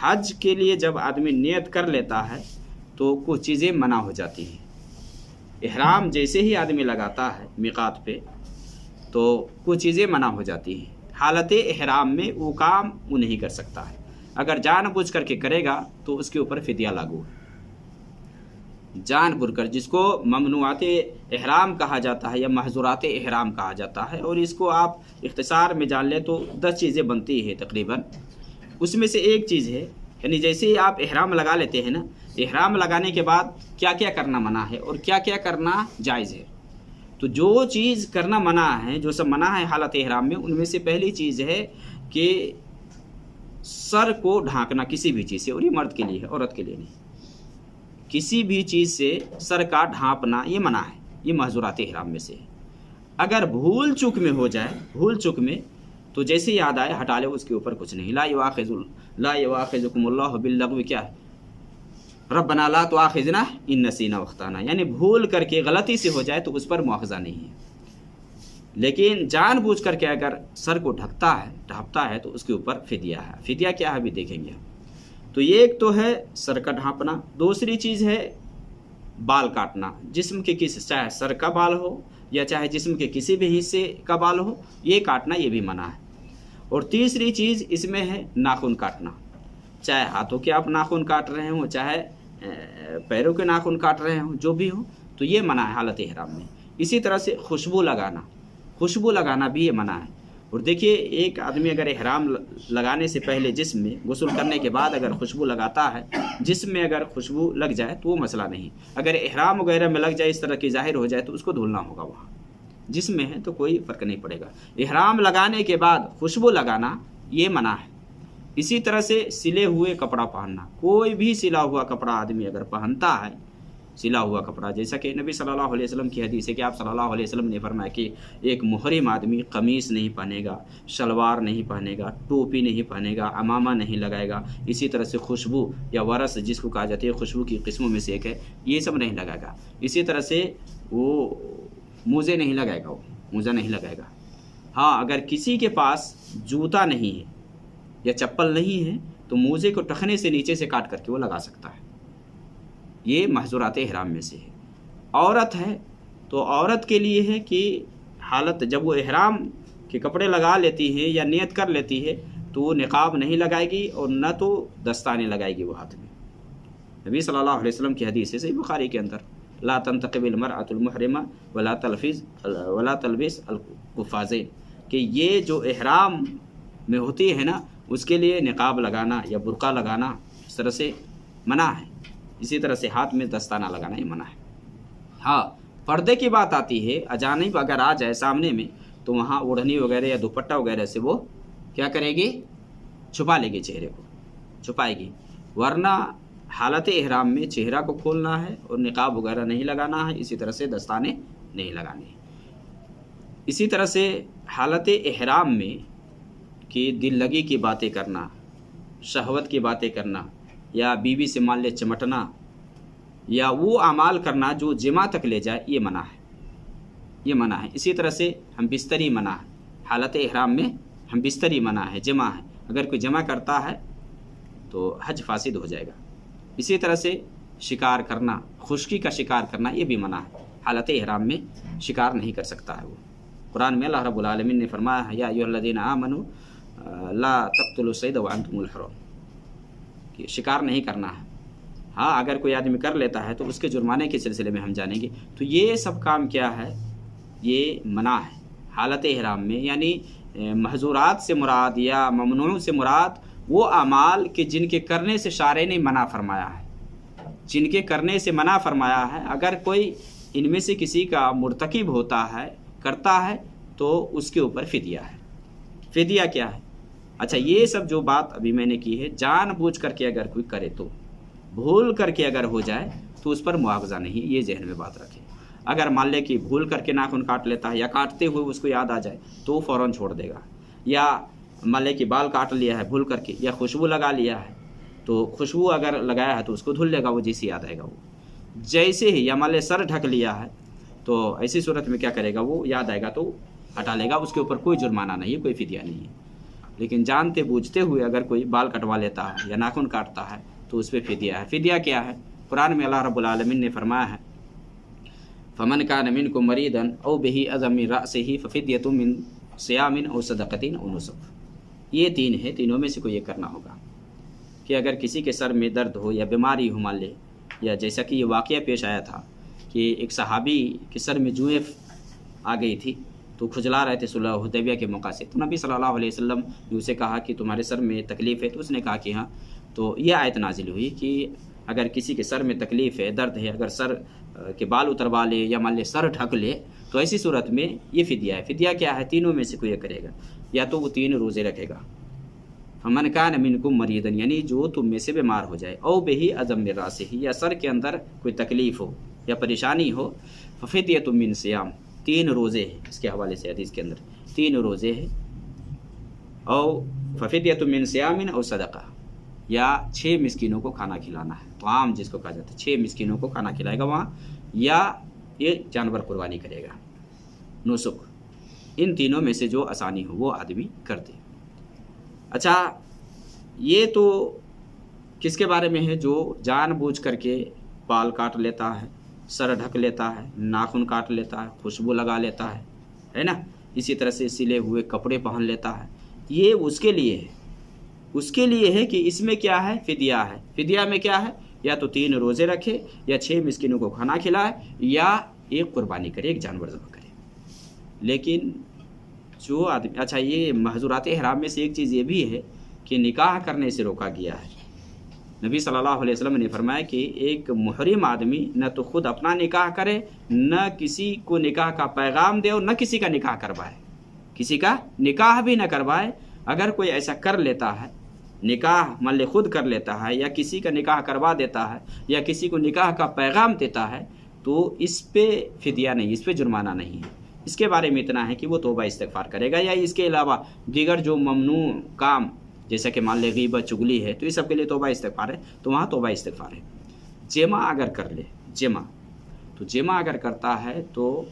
حج کے لیے جب آدمی نیت کر لیتا ہے تو کچھ چیزیں منع ہو جاتی ہیں۔ احرام جیسے ہی آدمی لگاتا ہے میقات پہ تو کچھ چیزیں منع ہو جاتی ہیں۔ حالت احرام میں وہ کام وہ نہیں کر سکتا ہے، اگر جان بوجھ کر کے کرے گا تو اس کے اوپر فدیہ لاگو ہے۔ جان بوجھ کر، جس کو ممنوعات احرام کہا جاتا ہے یا محظورات احرام کہا جاتا ہے، اور اس کو آپ اختصار میں جان لیں تو 10 چیزیں بنتی ہیں تقریباً۔ اس میں سے ایک چیز ہے، یعنی جیسے ہی آپ احرام لگا لیتے ہیں نا، احرام لگانے کے بعد کیا کیا کرنا منع ہے اور کیا کیا کرنا جائز ہے۔ تو جو چیز کرنا منع ہے، جو سب منع ہے حالت احرام میں، ان میں سے پہلی چیز ہے کہ سر کو ڈھانکنا کسی بھی چیز سے، اور یہ مرد کے لیے ہے، عورت کے لیے نہیں۔ کسی بھی چیز سے سر کا ڈھانپنا یہ منع ہے، یہ محظورات احرام میں سے ہے۔ اگر بھول چک میں ہو جائے، بھول چک میں، تو جیسے یاد آئے ہٹا لے، اس کے اوپر کچھ نہیں۔ لا یؤاخذکم اللہ باللغو، کیا ہے؟ ربنا لا تؤاخذنا ان نسینا واخطانا، یعنی بھول کر کے غلطی سے ہو جائے تو اس پر مواخذہ نہیں ہے۔ لیکن جان بوجھ کر کے اگر سر کو ڈھانپتا ہے تو اس کے اوپر فدیہ ہے۔ فدیہ کیا ہے ابھی دیکھیں گے۔ تو یہ ایک تو ہے سر کا ڈھانپنا، دوسری چیز ہے بال کاٹنا، جسم کے چاہے سر کا بال ہو یا چاہے جسم کے کسی بھی حصے کا بال ہو، یہ کاٹنا یہ بھی منع ہے۔ اور تیسری چیز اس میں ہے ناخن کاٹنا، چاہے ہاتھوں کے آپ ناخن کاٹ رہے ہوں، چاہے پیروں کے ناخن کاٹ رہے ہوں، جو بھی ہو تو یہ منع ہے حالت احرام میں۔ اسی طرح سے خوشبو لگانا بھی یہ منع ہے۔ اور دیکھیے، ایک آدمی اگر احرام لگانے سے پہلے جسم میں غسل کرنے کے بعد اگر خوشبو لگاتا ہے، جسم میں اگر خوشبو لگ جائے تو وہ مسئلہ نہیں۔ اگر احرام وغیرہ میں لگ جائے، اس طرح کی ظاہر ہو جائے تو اس کو دھلنا ہوگا، وہاں جسم میں ہے تو کوئی فرق نہیں پڑے گا۔ احرام لگانے کے بعد خوشبو لگانا یہ منع ہے۔ اسی طرح سے سلے ہوئے کپڑا پہننا، کوئی بھی سلا ہوا کپڑا آدمی اگر پہنتا ہے، سلا ہوا کپڑا، جیسا کہ نبی صلی اللہ علیہ وسلم کی حدیث ہے کہ آپ صلی اللہ علیہ وسلم نے فرمایا کہ ایک محرم آدمی قمیص نہیں پہنے گا، شلوار نہیں پہنے گا، ٹوپی نہیں پہنے گا، عمامہ نہیں لگائے گا، اسی طرح سے خوشبو یا ورس جس کو کہا جاتا ہے، خوشبو کی قسموں میں سے ایک ہے، یہ سب نہیں لگائے گا۔ اسی طرح سے وہ موزے نہیں لگائے گا، وہ موزہ نہیں لگائے گا۔ ہاں، اگر کسی کے پاس جوتا نہیں ہے یا چپل نہیں ہے تو موزے کو ٹخنے سے نیچے سے کاٹ کر کے وہ لگا سکتا ہے، یہ محظورات احرام میں سے ہے۔ عورت ہے تو عورت کے لیے ہے کہ حالت جب وہ احرام کے کپڑے لگا لیتی ہے یا نیت کر لیتی ہے تو وہ نقاب نہیں لگائے گی اور نہ تو دستانے لگائے گی وہ ہاتھ میں۔ نبی صلی اللہ علیہ وسلم کی حدیث ہے، صحیح بخاری کے اندر، لا تنتقب المرأة المحرمہ ولا تلبس القفازین، کہ یہ جو احرام میں ہوتی ہے نا، اس کے لیے نقاب لگانا یا برقع لگانا اس طرح سے منع ہے۔ اسی طرح سے ہاتھ میں دستانہ لگانا یہ منع ہے۔ ہاں، پردے کی بات آتی ہے، اجانب اگر آ جائے سامنے میں تو وہاں اوڑھنی وغیرہ یا دوپٹہ وغیرہ سے وہ کیا کرے گی؟ چھپا لے گی، چہرے کو چھپائے گی۔ ورنہ حالت احرام میں چہرہ کو کھولنا ہے اور نقاب وغیرہ نہیں لگانا ہے، اسی طرح سے دستانے نہیں لگانے ہیں۔ اسی طرح سے حالت احرام میں کہ دل لگی کی باتیں کرنا، شہوت کی باتیں کرنا، یا بیوی سے مان لے چمٹنا، یا وہ اعمال کرنا جو جماع تک لے جائے، یہ منع ہے، یہ منع ہے۔ اسی طرح سے ہم بستری منع ہے، حالت احرام میں ہم بستری منع ہے، جمع ہے، اگر کوئی جمع کرتا ہے تو حج فاسد ہو جائے گا۔ اسی طرح سے شکار کرنا، خشکی کا شکار کرنا، یہ بھی منع ہے، حالت احرام میں شکار نہیں کر سکتا ہے وہ۔ قرآن میں اللہ رب العالمین نے فرمایا ہے، یا ایھا الذین آمنوا لا تقتلوا الصید وانتم الحرم، کہ شکار نہیں کرنا ہے۔ ہاں، اگر کوئی آدمی کر لیتا ہے تو اس کے جرمانے کے سلسلے میں ہم جانیں گے۔ تو یہ سب کام کیا ہے؟ یہ منع ہے حالت احرام میں، یعنی محظورات سے مراد یا ممنوع سے مراد وہ اعمال کہ جن کے کرنے سے شارع نے منع فرمایا ہے، جن کے کرنے سے منع فرمایا ہے۔ اگر کوئی ان میں سے کسی کا مرتکب ہوتا ہے، کرتا ہے، تو اس کے اوپر فدیہ ہے۔ فدیہ کیا ہے؟ اچھا، یہ سب جو بات ابھی میں نے کی ہے، جان بوجھ کر کے اگر کوئی کرے تو، بھول کر کے اگر ہو جائے تو اس پر مواخذہ نہیں، یہ ذہن میں بات رکھے۔ اگر مان لے کہ بھول کر کے ناخن کاٹ لیتا ہے یا کاٹتے ہوئے اس کو یاد آ جائے تو وہ فوراً چھوڑ دے گا، یا مان لے کہ بال کاٹ لیا ہے بھول کر کے، یا خوشبو لگا لیا ہے تو خوشبو اگر لگایا ہے تو اس کو دھل لے گا، وہ جیسے یاد آئے گا وہ جیسے ہی، یا مان لے سر ڈھک لیا ہے تو ایسی صورت میں کیا کرے گا؟ وہ یاد آئے گا تو ہٹا لے گا، اس کے اوپر کوئی جرمانہ نہیں ہے، کوئی فدیہ نہیں ہے۔ لیکن جانتے بوجھتے ہوئے اگر کوئی بال کٹوا لیتا ہے یا ناخن کاٹتا ہے تو اس پہ فدیہ ہے۔ فدیہ کیا ہے؟ قرآن میں اللہ رب العالمین نے فرمایا ہے فمن کان منکم مریضا او بہ اذی من رأسہ ففدیۃ من صیام او صدقۃ او نسک۔ یہ تین ہے، تینوں میں سے کوئی یہ کرنا ہوگا کہ اگر کسی کے سر میں درد ہو یا بیماری ہو مان لے، یا جیسا کہ یہ واقعہ پیش آیا تھا کہ ایک صحابی کے سر میں جوئیں آ گئی تھی تو کھجلا رہے تھے صلح حدیبیہ کے موقع سے، تو نبی صلی اللہ علیہ وسلم نے اسے کہا کہ تمہارے سر میں تکلیف ہے، تو اس نے کہا کہ ہاں، تو یہ آیت نازل ہوئی کہ اگر کسی کے سر میں تکلیف ہے، درد ہے، اگر سر کے بال اتروا لے یا مان لے سر ڈھک لے تو ایسی صورت میں یہ فدیہ ہے۔ فدیہ کیا ہے؟ تینوں میں سے کوئی یہ کرے گا، یا تو وہ 3 روزے رکھے گا، فمن کان منکم مریضا یعنی جو تم میں سے بیمار ہو جائے، او بہ اذی من رأسہ یا سر کے اندر کوئی تکلیف ہو یا پریشانی ہو، ففدیۃ من صیام 3 روزے ہیں، اس کے حوالے سے حدیث کے اندر 3 روزے ہیں، او ففدیۃ من صیام او صدقہ، یا 6 مسکینوں کو کھانا کھلانا ہے، طعام جس کو کہا جاتا ہے، 6 مسکینوں کو کھانا کھلائے گا وہاں، یا یہ جانور قربانی کرے گا، نسک۔ ان تینوں میں سے جو آسانی ہو وہ آدمی کر دے۔ اچھا، یہ تو کس کے بارے میں ہے؟ جو جان بوجھ کر کے بال کاٹ لیتا ہے، سر ڈھک لیتا ہے، ناخن کاٹ لیتا ہے، خوشبو لگا لیتا ہے نا، اسی طرح سے سلے ہوئے کپڑے پہن لیتا ہے، یہ اس کے لیے ہے۔ اس کے لیے ہے کہ اس میں کیا ہے؟ فدیہ ہے۔ فدیہ میں کیا ہے؟ یا تو 3 روزے رکھے، یا 6 مسکینوں کو کھانا کھلائے، یا ایک قربانی کرے، ایک جانور ذبح کرے۔ لیکن جو آدمی، اچھا، یہ محظورات احرام میں سے ایک چیز یہ بھی ہے کہ نکاح کرنے سے روکا گیا ہے۔ نبی صلی اللہ علیہ وسلم نے فرمایا کہ ایک محرم آدمی نہ تو خود اپنا نکاح کرے، نہ کسی کو نکاح کا پیغام دے، اور نہ کسی کا نکاح کروائے، کسی کا نکاح بھی نہ کروائے۔ اگر کوئی ایسا کر لیتا ہے، نکاح مان لے خود کر لیتا ہے، یا کسی کا نکاح کروا دیتا ہے، یا کسی کو نکاح کا پیغام دیتا ہے، تو اس پہ فدیہ نہیں، اس پہ جرمانہ نہیں ہے۔ اس کے بارے میں اتنا ہے کہ وہ توبہ استغفار کرے گا، یا اس کے علاوہ دیگر جو ممنوع کام جیسا کہ مان لے غیبت، چگلی ہے، تو یہ سب کے لیے توبہ استغفار ہے، تو وہاں توبہ استغفار ہے۔ جمع اگر کر لے، جمع اگر کرتا ہے تو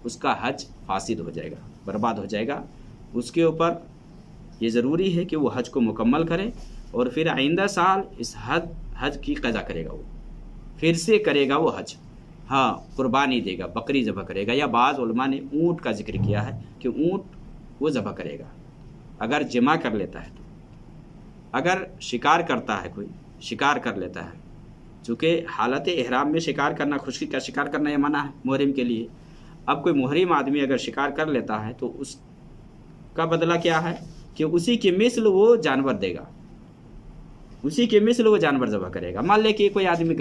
اس کا حج فاسد ہو جائے گا، برباد ہو جائے گا۔ اس کے اوپر یہ ضروری ہے کہ وہ حج کو مکمل کرے، اور پھر آئندہ سال اس حج کی قضا کرے گا، وہ پھر سے کرے گا وہ حج، ہاں، قربانی دے گا، بکری ذبح کرے گا، یا بعض علماء نے اونٹ کا ذکر کیا ہے کہ اونٹ وہ ذبح کرے گا اگر جمع کر لیتا ہے۔ تو اگر شکار کرتا ہے، کوئی شکار کر لیتا ہے، چونکہ حالت احرام میں شکار کرنا، خشکی کا شکار کرنا یہ منع ہے محرم کے لیے۔ اب کوئی محرم آدمی اگر شکار کر لیتا ہے تو اس کا بدلہ کیا ہے کہ اسی کی مثل وہ جانور دے گا، اسی کی مثل وہ جانور ذبح کرے گا۔ مان لے کہ کوئی آدمی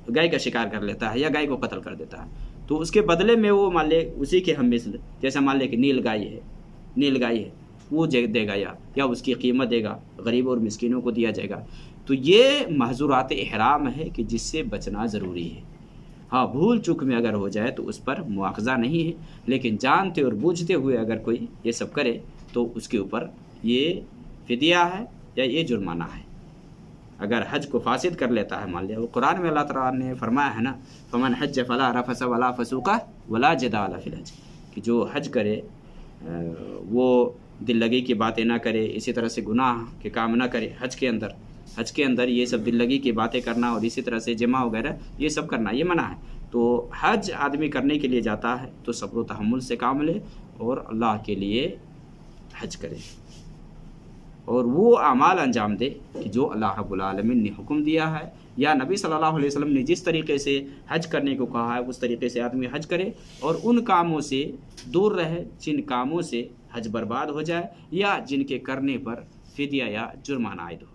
گائے کا شکار کر لیتا ہے، یا گائے کو قتل کر دیتا ہے، تو اس کے بدلے میں وہ مان لے اسی کے ہم مثل، جیسا مان لے کہ نیل گائے ہے وہ دے گا، یا اس کی قیمت دے گا، غریب اور مسکینوں کو دیا جائے گا۔ تو یہ محظورات احرام ہے کہ جس سے بچنا ضروری ہے۔ ہاں، بھول چوک میں اگر ہو جائے تو اس پر مواخذہ نہیں ہے، لیکن جانتے اور بوجھتے ہوئے اگر کوئی یہ سب کرے تو اس کے اوپر یہ فدیہ ہے یا یہ جرمانہ ہے۔ اگر حج کو فاسد کر لیتا ہے، مان لیا، وہ قرآن میں اللہ تعالیٰ نے فرمایا ہے نا، فمن حج فلا رفث ولا فسوق ولا جدال فی الحج، کہ جو حج کرے وہ دل لگی کی باتیں نہ کرے، اسی طرح سے گناہ کے کام نہ کرے۔ حج کے اندر یہ سب دل لگی کی باتیں کرنا، اور اسی طرح سے جمع وغیرہ یہ سب کرنا یہ منع ہے۔ تو حج آدمی کرنے کے لیے جاتا ہے تو صبر و تحمل سے کام لے، اور اللہ کے لیے حج کرے، اور وہ اعمال انجام دے کہ جو اللہ رب العالمین نے حکم دیا ہے، یا نبی صلی اللہ علیہ وسلم نے جس طریقے سے حج کرنے کو کہا ہے اس طریقے سے آدمی حج کرے، اور ان کاموں سے دور رہے جن کاموں سے حج برباد ہو جائے، یا جن کے کرنے پر فدیہ یا جرمانہ عائد ہو۔